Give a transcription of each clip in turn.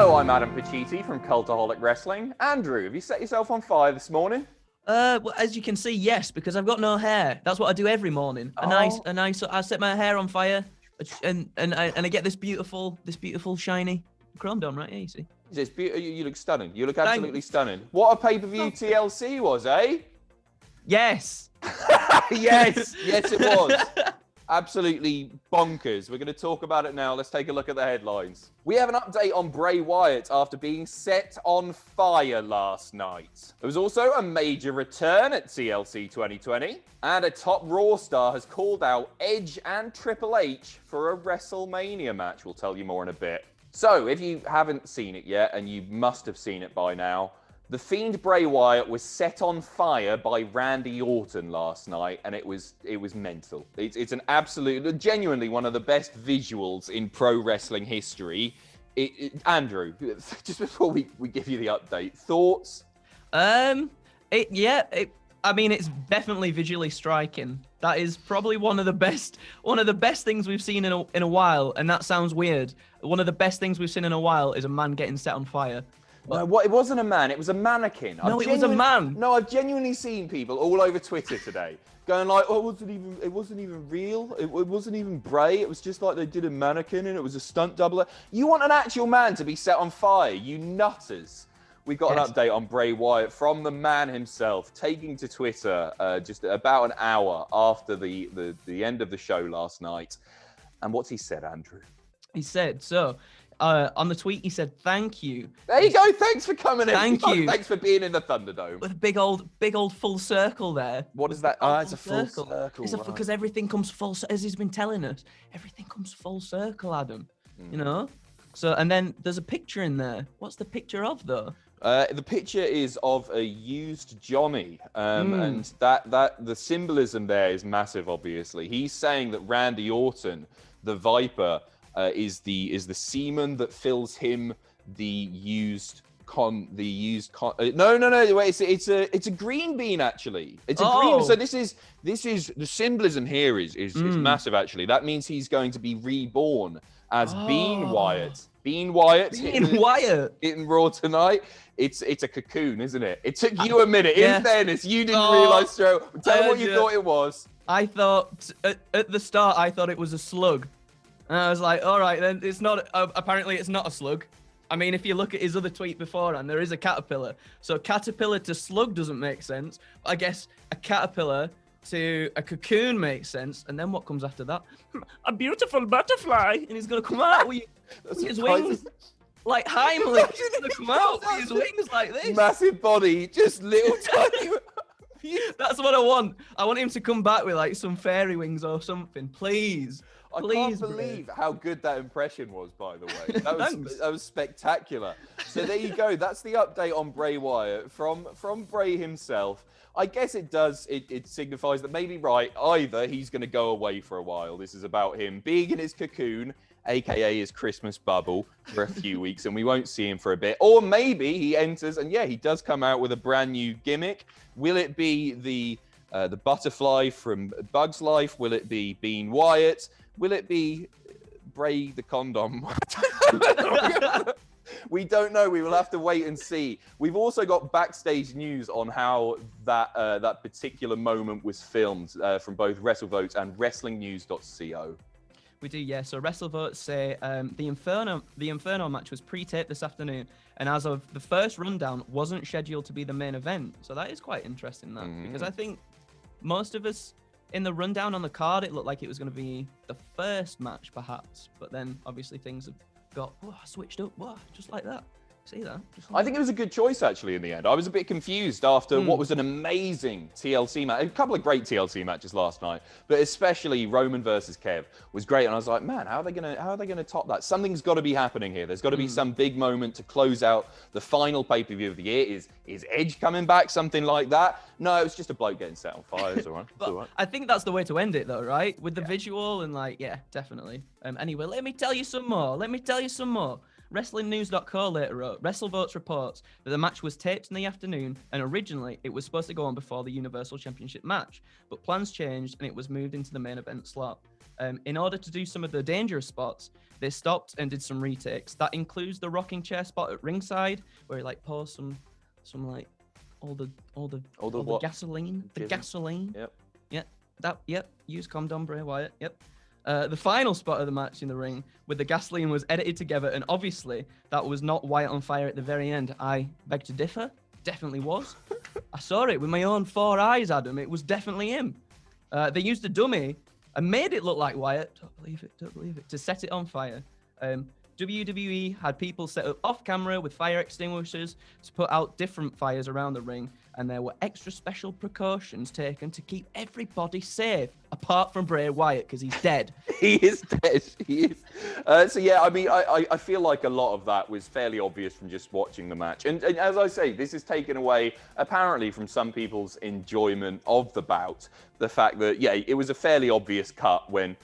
Hello, I'm Adam Pacitti from Cultaholic Wrestling. Andrew, have you set yourself on fire this morning? Well, as you can see, yes, because I've got no hair. That's what I do every morning. I set my hair on fire, and I get this beautiful shiny chrome dome right here. You see? You look stunning. You look absolutely stunning. What a pay-per-view TLC was, eh? Yes. yes, it was. Absolutely bonkers. We're going to talk about it now. Let's take a look at the headlines. We have an update on Bray Wyatt after being set on fire last night. There was also a major return at TLC 2020, and a top Raw star has called out Edge and Triple H for a WrestleMania match. We'll tell you more in a bit. So, if you haven't seen it yet, and you must have seen it by now, the Fiend Bray Wyatt was set on fire by Randy Orton last night, and it was mental. It's an absolute, genuinely one of the best visuals in pro wrestling history. Andrew, just before we give you the update, thoughts? It's definitely visually striking. That is probably one of the best things we've seen in a while, and that sounds weird. One of the best things we've seen in a while is a man getting set on fire. No, it wasn't a man. It was a mannequin. It was a man. No, I've genuinely seen people all over Twitter today going like, "Oh, it wasn't even real. It wasn't even Bray. It was just like they did a mannequin and it was a stunt doubler." You want an actual man to be set on fire? You nutters! We got an update on Bray Wyatt from the man himself, taking to Twitter just about an hour after the end of the show last night. And what's he said, Andrew? He said so. On the tweet, he said, "Thank you." There you go. Thanks for coming in. Thank you. Thanks for being in the Thunderdome. With a big old full circle there. What is that? It's a full circle. Because everything comes full, as he's been telling us, everything comes full circle, Adam. You know? So, and then there's a picture in there. What's the picture of, though? The picture is of a used Johnny, and that the symbolism there is massive. Obviously, he's saying that Randy Orton, the Viper, is the semen that fills him the used con. No. Wait, it's a green bean actually. It's a green. So this is the symbolism here is massive actually. That means he's going to be reborn as Bean Wyatt. Bean Wyatt hitting Raw tonight. It's a cocoon, isn't it? It took you a minute. In fairness, you didn't realise straight. Tell me what you thought it was. I thought at the start I thought it was a slug. And I was like, all right, then it's not, apparently it's not a slug. I mean, if you look at his other tweet beforehand, there is a caterpillar. So caterpillar to slug doesn't make sense. I guess a caterpillar to a cocoon makes sense. And then what comes after that? A beautiful butterfly. And he's going to come out with his wings. Like Heimlich. He's going to come out with his wings like this. Massive body, just little tiny... That's what I want. I want him to come back with like some fairy wings or something, please. I can't believe how good that impression was, by the way. That was spectacular. So there you go. That's the update on Bray Wyatt from Bray himself. I guess it signifies that maybe either he's going to go away for a while. This is about him being in his cocoon, aka his Christmas bubble, for a few weeks, and we won't see him for a bit. Or maybe he enters, and he does come out with a brand new gimmick. Will it be the butterfly from Bug's Life? Will it be Bean Wyatt? Will it be Bray the Condom? We don't know. We will have to wait and see. We've also got backstage news on how that particular moment was filmed from both WrestleVotes and WrestlingNews.co. We do, yeah. So WrestleVotes say the Inferno match was pre-taped this afternoon, and as of the first rundown, wasn't scheduled to be the main event. So that is quite interesting, because I think most of us in the rundown on the card, it looked like it was going to be the first match, perhaps. But then, obviously, things have got switched up, just like that. See that? I think it was a good choice, actually, in the end. I was a bit confused after what was an amazing TLC match. A couple of great TLC matches last night, but especially Roman versus Kev was great. And I was like, man, how are they gonna top that? Something's got to be happening here. There's got to be some big moment to close out the final pay-per-view of the year. Is Edge coming back? Something like that? No, it was just a bloke getting set on fire. It's all right. But all right. I think that's the way to end it, though, right? With the visual and definitely. Anyway, let me tell you some more. WrestlingNews.co later wrote, WrestleVotes reports that the match was taped in the afternoon, and originally it was supposed to go on before the Universal Championship match, but plans changed and it was moved into the main event slot. In order to do some of the dangerous spots, they stopped and did some retakes. That includes the rocking chair spot at ringside, where he like pours some like all the gasoline. The gasoline. Yep. Use condom, Bray Wyatt. Yep. The final spot of the match in the ring with the gasoline was edited together, and obviously that was not Wyatt on fire at the very end. I beg to differ. Definitely was. I saw it with my own 4 eyes, Adam. It was definitely him. They used a dummy and made it look like Wyatt. Don't believe it. To set it on fire. WWE had people set up off camera with fire extinguishers to put out different fires around the ring, and there were extra special precautions taken to keep everybody safe, apart from Bray Wyatt, because he's dead. He is dead. He is. So yeah, I mean, I feel like a lot of that was fairly obvious from just watching the match. And as I say, this is taken away, apparently, from some people's enjoyment of the bout. The fact that, yeah, it was a fairly obvious cut when...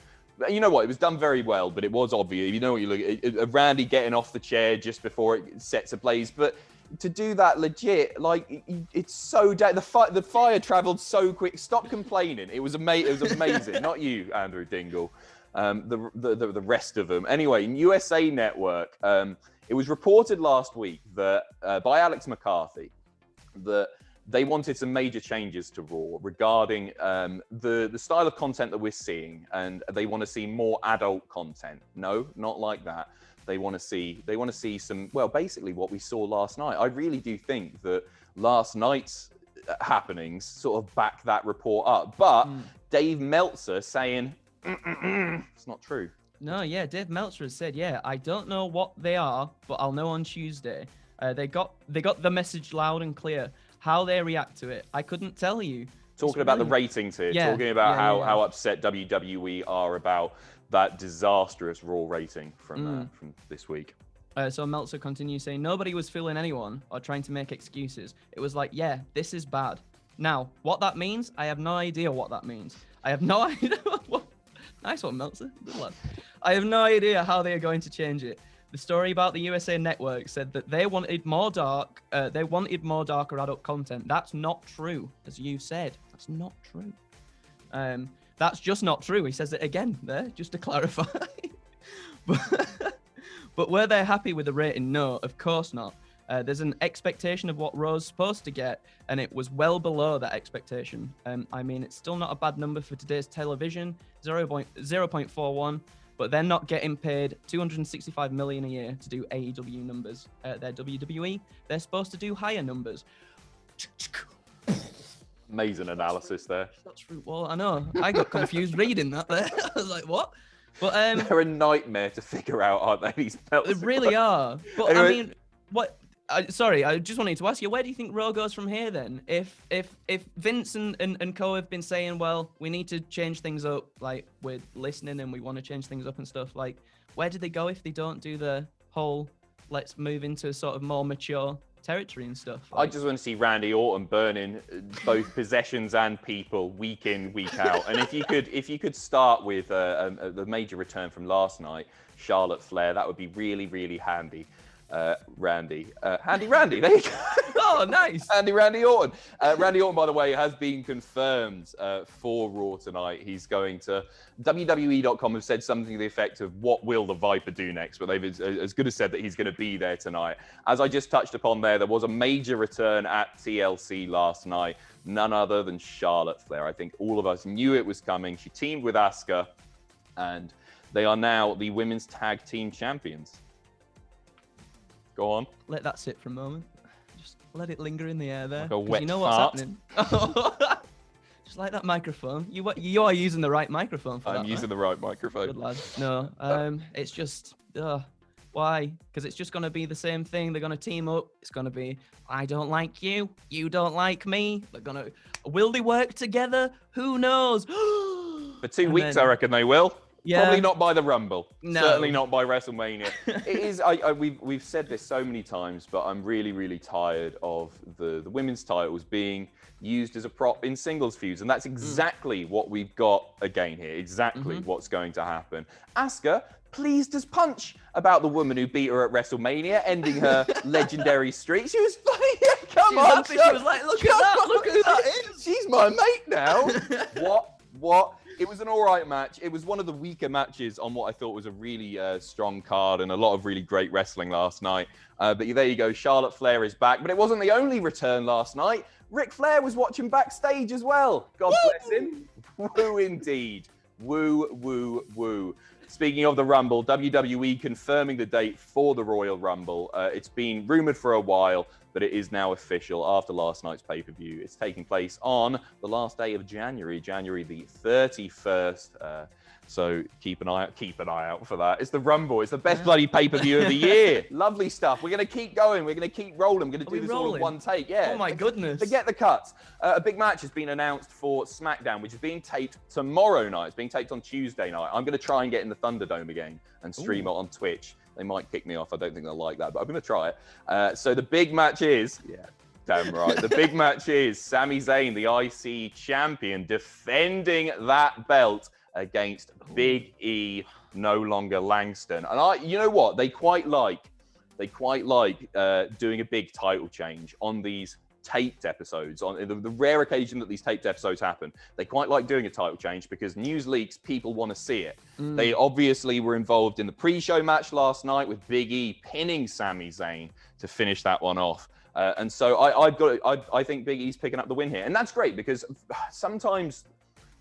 You know what? It was done very well, but it was obvious. You know what you look at Randy getting off the chair just before it sets ablaze. But to do that legit, like it's so the fire traveled so quick. Stop complaining. It was amazing. Not you, Andrew Dingle. The rest of them. Anyway, in USA Network, it was reported last week that by Alex McCarthy that they wanted some major changes to Raw regarding the style of content that we're seeing, and they want to see more adult content. No, not like that. They want to see some, well, basically what we saw last night. I really do think that last night's happenings sort of back that report up. But Dave Meltzer saying it's not true. No, yeah, Dave Meltzer has said, yeah, I don't know what they are, but I'll know on Tuesday. They got the message loud and clear. How they react to it, I couldn't tell you. Talking about the ratings here, talking about how upset WWE are about that disastrous Raw rating from this week. So Meltzer continues saying, nobody was fooling anyone or trying to make excuses. It was like, yeah, this is bad. Now, what that means, I have no idea what that means. I have no idea. Nice one, Meltzer. Good lad. I have no idea how they are going to change it. The story about the USA Network said that they wanted more darker adult content. That's not true, as you said. That's not true. That's just not true. He says it again there, just to clarify. But were they happy with the rating? No, of course not. There's an expectation of what Raw's supposed to get, and it was well below that expectation. I mean, it's still not a bad number for today's television, 0.41. But they're not getting paid $265 million a year to do AEW numbers. They're WWE. They're supposed to do higher numbers. Amazing analysis there. That's true. Well, I know. I got confused reading that there. I was like, what? But they're a nightmare to figure out, aren't they? These They really are. But anyway, I mean, what? Sorry, I just wanted to ask you, where do you think Raw goes from here then? If Vince and co have been saying, well, we need to change things up, like we're listening and we want to change things up and stuff, like where do they go if they don't do the whole let's move into sort of more mature territory and stuff? Like, I just want to see Randy Orton burning both possessions and people week in, week out. And if you could start with the major return from last night, Charlotte Flair, that would be really, really handy. Randy, there you go. Oh, nice. Randy Orton. Randy Orton, by the way, has been confirmed for Raw tonight. He's going to... WWE.com have said something to the effect of, what will the Viper do next? But they've as good as said that he's going to be there tonight. As I just touched upon there was a major return at TLC last night. None other than Charlotte Flair. I think all of us knew it was coming. She teamed with Asuka, and they are now the Women's Tag Team Champions. Go on. Let that sit for a moment. Just let it linger in the air there. Like a wet you know fart. What's happening. Just like that microphone. You are using the right microphone for that. I'm using the right microphone. Good lad. No, it's just... why? Because it's just going to be the same thing. They're going to team up. It's going to be, I don't like you. You don't like me. They're going to... Will they work together? Who knows? For 2 weeks, I reckon they will. Yeah. Probably not by the Rumble. No. Certainly not by WrestleMania. It is. We've said this so many times, but I'm really, really tired of the women's titles being used as a prop in singles feuds, and that's exactly what we've got again here. Exactly what's going to happen. Asuka pleased as punch about the woman who beat her at WrestleMania, ending her legendary streak. She was like, "Come on!" She was like, "Look at that! Look who that is! She's my mate now." What? It was an all right match. It was one of the weaker matches on what I thought was a really strong card and a lot of really great wrestling last night. But there you go. Charlotte Flair is back. But it wasn't the only return last night. Ric Flair was watching backstage as well. God bless him. Woo indeed. Woo, woo, woo. Speaking of the Rumble, WWE confirming the date for the Royal Rumble. It's been rumored for a while, but it is now official after last night's pay-per-view. It's taking place on the last day of January the 31st. So keep an eye out for that. It's the Rumble. It's the best bloody pay-per-view of the year. Lovely stuff. We're going to keep going. We're going to keep rolling. We're going to do this all in one take. Yeah. Oh my goodness. Forget the cuts. A big match has been announced for SmackDown, which is being taped tomorrow night. It's being taped on Tuesday night. I'm going to try and get in the Thunderdome again and stream it on Twitch. They might kick me off. I don't think they'll like that, but I'm going to try it. So the big match is, damn right. The big match is Sami Zayn, the IC champion, defending that belt against Big E, no longer Langston. And you know what? They quite like doing a big title change on these taped episodes. On the rare occasion that these taped episodes happen, they quite like doing a title change because news leaks, people want to see it. They obviously were involved in the pre-show match last night with Big E pinning Sami Zayn to finish that one off. And so I think Big E's picking up the win here. And that's great because sometimes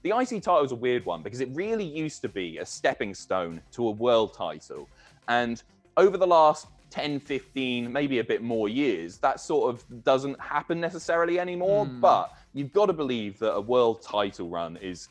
the IC title is a weird one because it really used to be a stepping stone to a world title. And over the last 10, 15, maybe a bit more years, that sort of doesn't happen necessarily anymore. But you've got to believe that a world title run is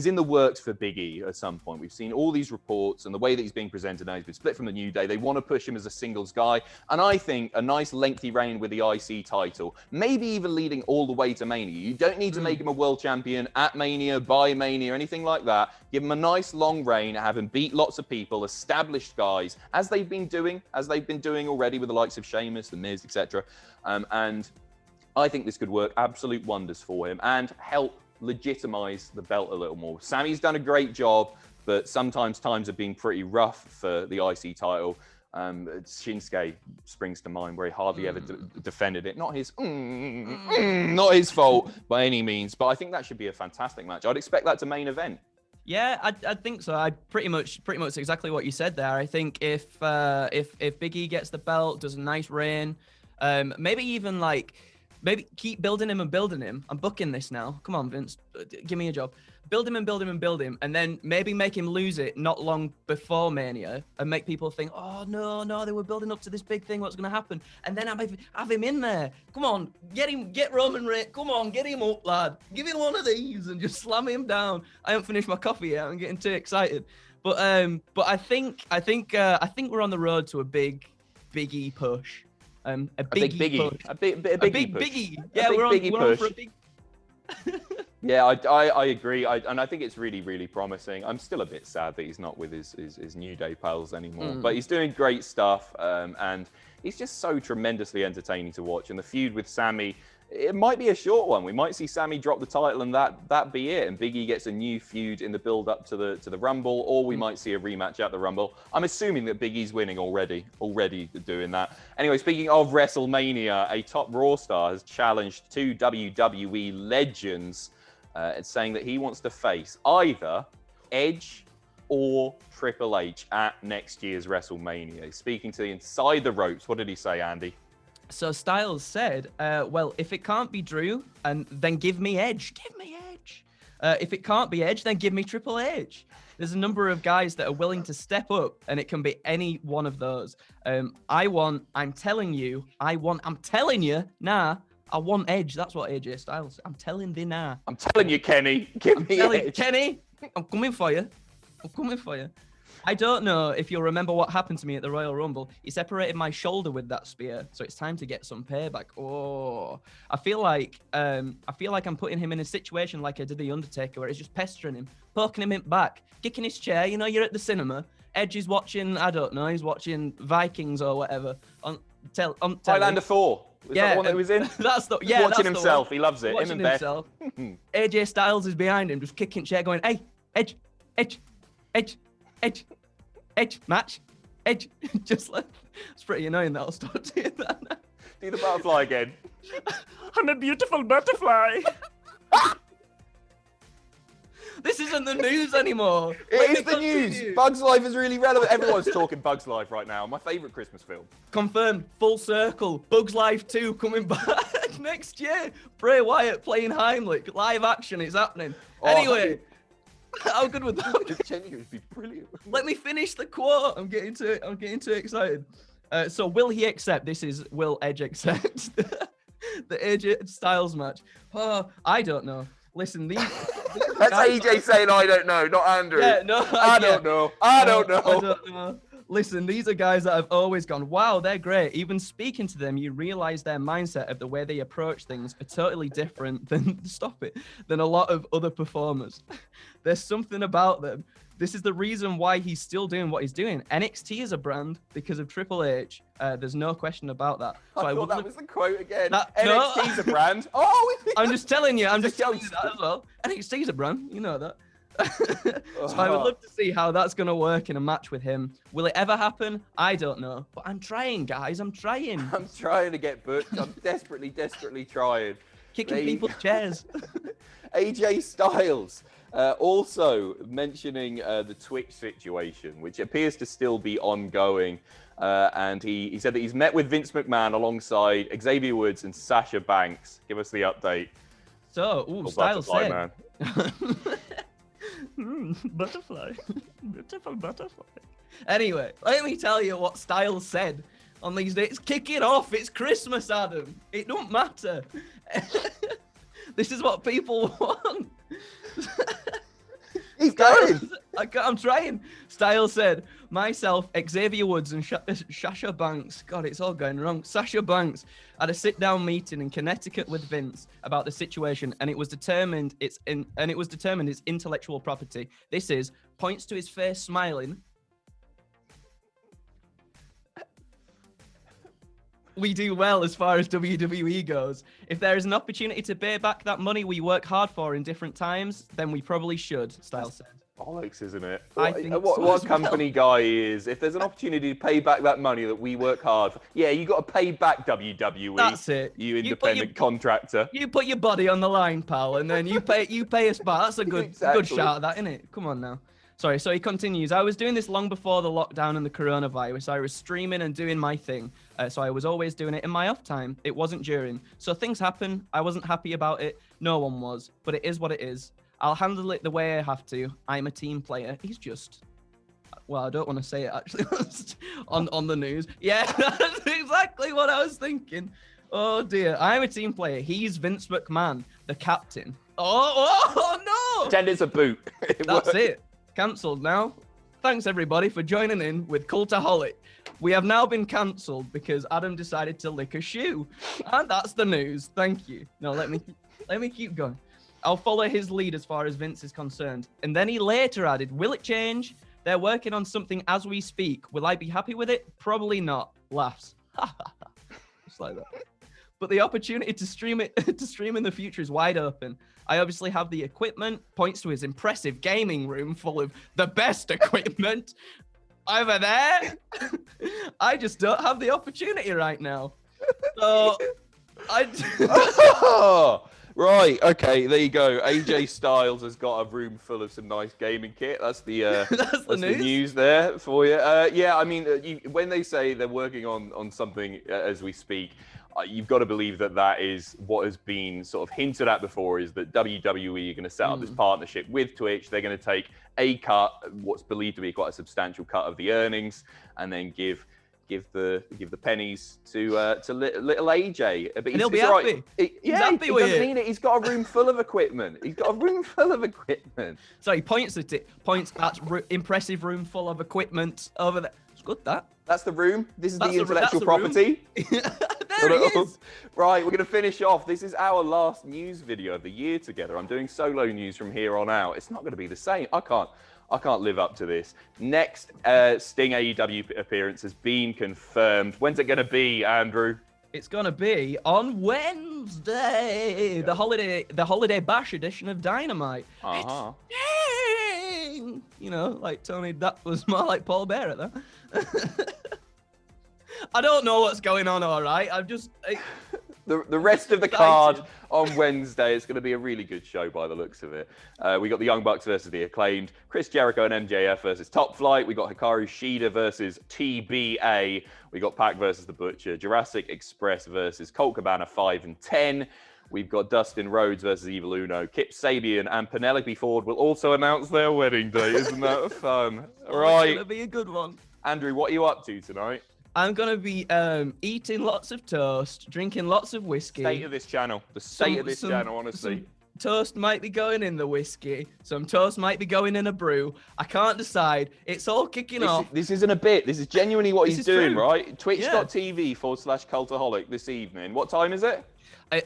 in the works for Big E at some point. We've seen all these reports and the way that he's being presented now, he's been split from the New Day. They want to push him as a singles guy. And I think a nice lengthy reign with the IC title, maybe even leading all the way to Mania. You don't need to make him a world champion at Mania, by Mania, anything like that. Give him a nice long reign, have him beat lots of people, established guys, as they've been doing already with the likes of Sheamus, The Miz, etc. And I think this could work absolute wonders for him and help legitimize the belt a little more. Sammy's done a great job, but sometimes times have been pretty rough for the IC title. Shinsuke springs to mind where he hardly ever defended it. Not his fault by any means, but I think that should be a fantastic match. I'd expect that to main event. Yeah, I think so. I pretty much exactly what you said there. I think if Big E gets the belt, does a nice reign, maybe keep building him and building him. I'm booking this now. Come on, Vince. Give me a job. Build him and build him and build him. And then maybe make him lose it not long before Mania and make people think, oh, no, they were building up to this big thing. What's going to happen? And then have him in there. Come on, get Roman Reigns. Come on, get him up, lad. Give him one of these and just slam him down. I haven't finished my coffee yet. I'm getting too excited. But I think we're on the road to a big E push. A big Biggie. A big Biggie. Yeah, we're on for a big. Yeah, I agree. And I think it's really, really promising. I'm still a bit sad that he's not with his New Day pals anymore. But he's doing great stuff. And he's just so tremendously entertaining to watch. And the feud with Sammy, it might be a short one. We might see Sammy drop the title and that be it. And Big E gets a new feud in the build up to the Rumble, or we might see a rematch at the Rumble. I'm assuming that Big E's winning already doing that. Anyway, speaking of WrestleMania, a top Raw star has challenged two WWE legends and saying that he wants to face either Edge or Triple H at next year's WrestleMania. Speaking to the Inside the Ropes, what did he say, Andy? So Styles said, well, if it can't be Drew, then give me Edge. Give me Edge. If it can't be Edge, then give me Triple H. There's a number of guys that are willing to step up, and it can be any one of those. I'm telling you, I want Edge. That's what AJ Styles said. I'm telling thee now. I'm telling you, Kenny. Give me Edge. Kenny, I'm coming for you. I don't know if you'll remember what happened to me at the Royal Rumble. He separated my shoulder with that spear, so it's time to get some payback. Oh, I feel like I'm putting him in a situation like I did the Undertaker, where it's just pestering him, poking him in back, kicking his chair. You know, you're at the cinema. Edge is watching, I don't know, he's watching Vikings or whatever on Highlander 4. Is that the one that he was in? Watching himself. He loves it. Watching him and himself. AJ Styles is behind him, just kicking chair, going, "Hey, Edge, match, Edge." Just like, it's pretty annoying that I'll start doing that now. Do the butterfly again. I'm a beautiful butterfly. This isn't the news anymore. It is the news. Bugs Life is really relevant. Everyone's talking Bugs Life right now. My favourite Christmas film. Confirmed. Full circle. Bugs Life 2 coming back next year. Bray Wyatt playing Heimlich. Live action. It's happening. Anyway. How good would that be? The genuine would be brilliant. Let me finish the quote. I'm getting too excited. So will he accept? This is will Edge accept the Edge Styles match? Oh, I don't know. Listen, these that's AJ saying I don't know, not Andrew. Yeah, no, I don't know. I don't know. Listen, these are guys that have always gone, wow, they're great. Even speaking to them, you realize their mindset of the way they approach things are totally different than a lot of other performers. There's something about them. This is the reason why he's still doing what he's doing. NXT is a brand because of Triple H. There's no question about that. So I thought that was the quote again. NXT's a brand. I'm just telling you. I'm just telling you that as well. NXT's a brand. You know that. So I would love to see how that's going to work in a match with him. Will it ever happen? I don't know. But I'm trying, guys. I'm trying. I'm trying to get booked. I'm desperately trying. Kicking people's chairs. AJ Styles also mentioning the Twitch situation, which appears to still be ongoing. And he said that he's met with Vince McMahon alongside Xavier Woods and Sasha Banks. Give us the update. So, Styles said... Man. Butterfly. Beautiful butterfly. Anyway, let me tell you what Styles said on these days. Kick it off. It's Christmas, Adam. It don't matter. This is what people want. He's going. I'm trying. Styles said, myself, Xavier Woods, and Sasha Banks. God, it's all going wrong. Sasha Banks had a sit-down meeting in Connecticut with Vince about the situation, and it was determined it's intellectual property. This is points to his face smiling. We do well as far as WWE goes. If there is an opportunity to pay back that money we work hard for in different times, then we probably should, Styles said. Bollocks, isn't it? I think what company guy he is. If there's an opportunity to pay back that money that we work hard for, yeah, you got to pay back WWE. That's it. You independent contractor. You put your body on the line, pal, and then you pay us back. That's a good shout at that, isn't it? Come on now. Sorry, so he continues. I was doing this long before the lockdown and the coronavirus. I was streaming and doing my thing. So I was always doing it in my off time. It wasn't during. So things happen. I wasn't happy about it. No one was. But it is what it is. I'll handle it the way I have to. I'm a team player. He's just... Well, I don't want to say it actually on the news. Yeah, that's exactly what I was thinking. Oh dear. I'm a team player. He's Vince McMahon, the captain. Oh no! Pretend it's a boot. That's it. Cancelled now. Thanks everybody for joining in with Cultaholic. We have now been cancelled because Adam decided to lick a shoe. And that's the news. Thank you. No, let me keep going. I'll follow his lead as far as Vince is concerned. And then he later added, will it change? They're working on something as we speak. Will I be happy with it? Probably not. Laughs. Just like that. But the opportunity to stream in the future is wide open. I obviously have the equipment, points to his impressive gaming room full of the best equipment over there. I just don't have the opportunity right now. So right, okay, there you go. AJ Styles has got a room full of some nice gaming kit. That's the that's the news there for you. Yeah, I mean, when they say they're working on something as we speak, you've got to believe that is what has been sort of hinted at before, is that WWE are going to set up this partnership with Twitch. They're going to take a cut, what's believed to be quite a substantial cut of the earnings, and then give the pennies to little AJ. But he'll be happy. He doesn't mean it. He's got a room full of equipment. So he points at that impressive room full of equipment over there. It's good, that. That's the room. This is the intellectual property. There it is. Right, we're going to finish off. This is our last news video of the year together. I'm doing solo news from here on out. It's not going to be the same. I can't live up to this. Next Sting AEW appearance has been confirmed. When's it going to be, Andrew? It's going to be on Wednesday, the holiday bash edition of Dynamite. Uh-huh. It's, you know, like Tony, that was more like Paul Bear at that. I don't know what's going on, all right? The rest of the card on Wednesday, it's going to be a really good show by the looks of it. We got the Young Bucks versus the Acclaimed, Chris Jericho and MJF versus Top Flight. We got Hikaru Shida versus TBA. We got Pac versus The Butcher, Jurassic Express versus Colt Cabana 5 and 10. We've got Dustin Rhodes versus Evil Uno. Kip Sabian and Penelope Ford will also announce their wedding date. Isn't that fun? Right. It's going to be a good one. Andrew, what are you up to tonight? I'm going to be eating lots of toast, drinking lots of whiskey. State of this channel. The state of this channel, honestly. Some toast might be going in the whiskey. Some toast might be going in a brew. I can't decide. It's all kicking off. This isn't a bit. This is genuinely what he's doing, true. right? Twitch.tv/Cultaholic this evening. What time is it?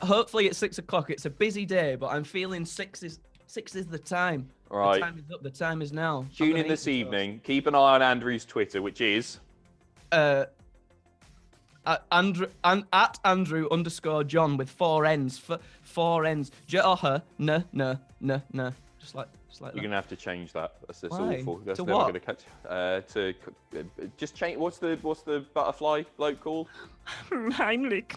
Hopefully it's 6 o'clock. It's a busy day, but I'm feeling 6 is the time. Right. The time is up. The time is now. Tune in this evening. Keep an eye on Andrew's Twitter, which is at Andrew_John with 4 N's. 4 N's. J-O-H, no. Just like that. You're gonna have to change that. That's Why? awful. That's To never what? gonna catch. To just change. What's the butterfly bloke called? Heimlich.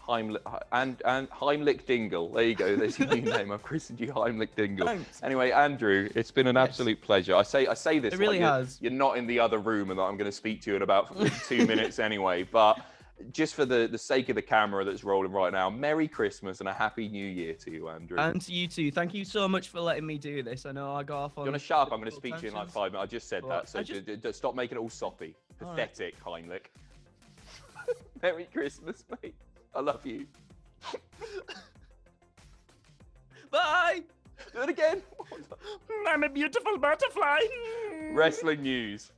Heimlich Dingle. There you go. There's your new name. I've christened you Heimlich Dingle. Thanks. Anyway, Andrew, it's been an absolute pleasure. I say this. It really like has. You're not in the other room, and that I'm going to speak to you in about 2 minutes anyway. But just for the sake of the camera that's rolling right now, Merry Christmas and a Happy New Year to you, Andrew. And to you too. Thank you so much for letting me do this. I know I got off on. You want to shut up? I'm going to speak to you in like 5 minutes. I just said that, so stop making it all soppy. Pathetic, Heimlich. Merry Christmas, mate. I love you. Bye. Do it again. I'm a beautiful butterfly. Wrestling news.